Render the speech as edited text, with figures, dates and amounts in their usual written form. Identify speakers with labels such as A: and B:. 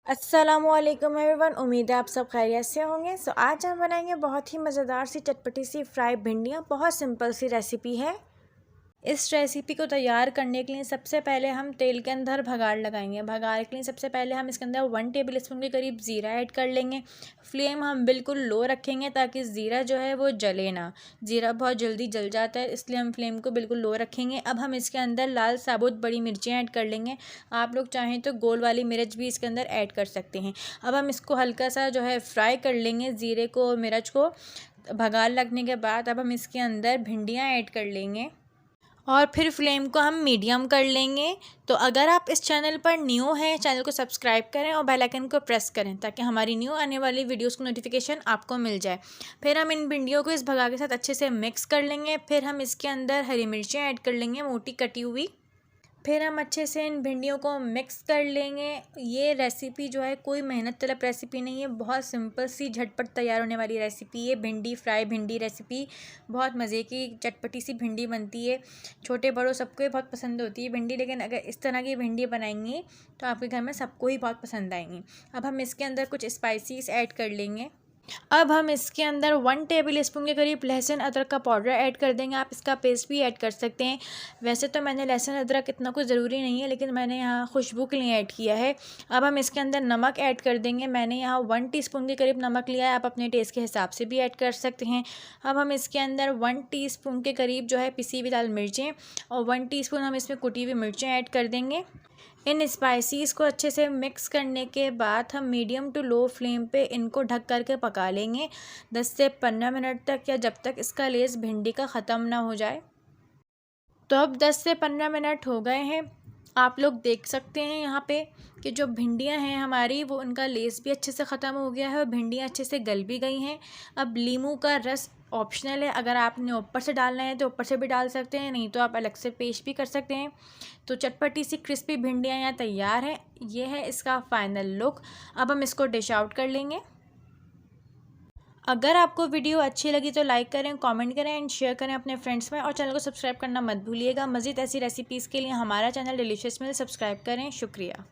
A: अस्सलामुअलैकुम एवरीवन, उम्मीद है आप सब खैरियत से होंगे। आज हम बनाएंगे बहुत ही मज़ेदार सी चटपटी सी फ्राई भिंडियाँ। बहुत सिंपल सी रेसिपी है। इस रेसिपी को तैयार करने के लिए सबसे पहले हम तेल के अंदर भगाड़ लगाएंगे। भगाड़ के लिए सबसे पहले हम इसके अंदर 1 टेबलस्पून के करीब ज़ीरा ऐड कर लेंगे। फ्लेम हम बिल्कुल लो रखेंगे ताकि ज़ीरा जो है वो जले ना। ज़ीरा बहुत जल्दी जल जाता है, इसलिए हम फ्लेम को बिल्कुल लो रखेंगे। अब हम इसके अंदर लाल साबुत बड़ी मिर्चें ऐड कर लेंगे। आप लोग चाहें तो गोल वाली मिर्च भी इसके अंदर ऐड कर सकते हैं। अब हम इसको हल्का सा जो है फ्राई कर लेंगे, ज़ीरे को मिर्च को। भगाड़ लगने के बाद अब हम इसके अंदर भिंडियाँ ऐड कर लेंगे और फिर फ्लेम को हम मीडियम कर लेंगे। तो अगर आप इस चैनल पर न्यू हैं, चैनल को सब्सक्राइब करें और बेल आइकन को प्रेस करें ताकि हमारी न्यू आने वाली वीडियोस की नोटिफिकेशन आपको मिल जाए। फिर हम इन भिंडियों को इस भगा के साथ अच्छे से मिक्स कर लेंगे। फिर हम इसके अंदर हरी मिर्चें ऐड कर लेंगे, मोटी कटी हुई। फिर हम अच्छे से इन भिंडियों को मिक्स कर लेंगे। ये रेसिपी जो है कोई मेहनत तलब रेसिपी नहीं है, बहुत सिंपल सी झटपट तैयार होने वाली रेसिपी है। भिंडी फ्राई भिंडी रेसिपी बहुत मज़े की चटपटी सी भिंडी बनती है। छोटे बड़ों सबको ही बहुत पसंद होती है भिंडी, लेकिन अगर इस तरह की भिंडी बनाएंगी तो आपके घर में सबको ही बहुत पसंद आएंगी। अब हम इसके अंदर कुछ स्पाइसीज ऐड कर लेंगे। अब हम इसके अंदर 1 टेबलस्पून के करीब लहसुन अदरक का पाउडर ऐड कर देंगे। आप इसका पेस्ट भी ऐड कर सकते हैं। वैसे तो मैंने लहसुन अदरक इतना कुछ ज़रूरी नहीं है, लेकिन मैंने यहाँ खुशबू के लिए ऐड किया है। अब हम इसके अंदर नमक ऐड कर देंगे। मैंने यहाँ 1 टीस्पून के करीब नमक लिया है, आप अपने टेस्ट के हिसाब से भी ऐड कर सकते हैं। अब हम इसके अंदर 1 टीस्पून के करीब जो है पिसी हुई लाल मिर्चें और 1 टीस्पून हम इसमें कुटी हुई मिर्चें ऐड कर देंगे। इन स्पाइसीज़ को अच्छे से मिक्स करने के बाद हम मीडियम टू लो फ्लेम पे इनको ढक करके पका लेंगे 10 से 15 मिनट तक, या जब तक इसका लेस भिंडी का ख़त्म ना हो जाए। तो अब 10 से 15 मिनट हो गए हैं। आप लोग देख सकते हैं यहाँ पे कि जो भिंडियाँ हैं हमारी, वो उनका लेस भी अच्छे से ख़त्म हो गया है और भिंडियाँ अच्छे से गल भी गई हैं। अब नींबू का रस ऑप्शनल है, अगर आपने ऊपर से डालना है तो ऊपर से भी डाल सकते हैं, नहीं तो आप अलग से पेस्ट भी कर सकते हैं। तो चटपटी सी क्रिस्पी भिंडियाँ यहाँ तैयार हैं। ये है इसका फाइनल लुक। अब हम इसको डिश आउट कर लेंगे। अगर आपको वीडियो अच्छी लगी तो लाइक करें, कमेंट करें एंड शेयर करें अपने फ्रेंड्स में, और चैनल को सब्सक्राइब करना मत भूलिएगा। मज़ीद ऐसी रेसिपीज़ के लिए हमारा चैनल डिलीशियस मील सब्सक्राइब करें। शुक्रिया।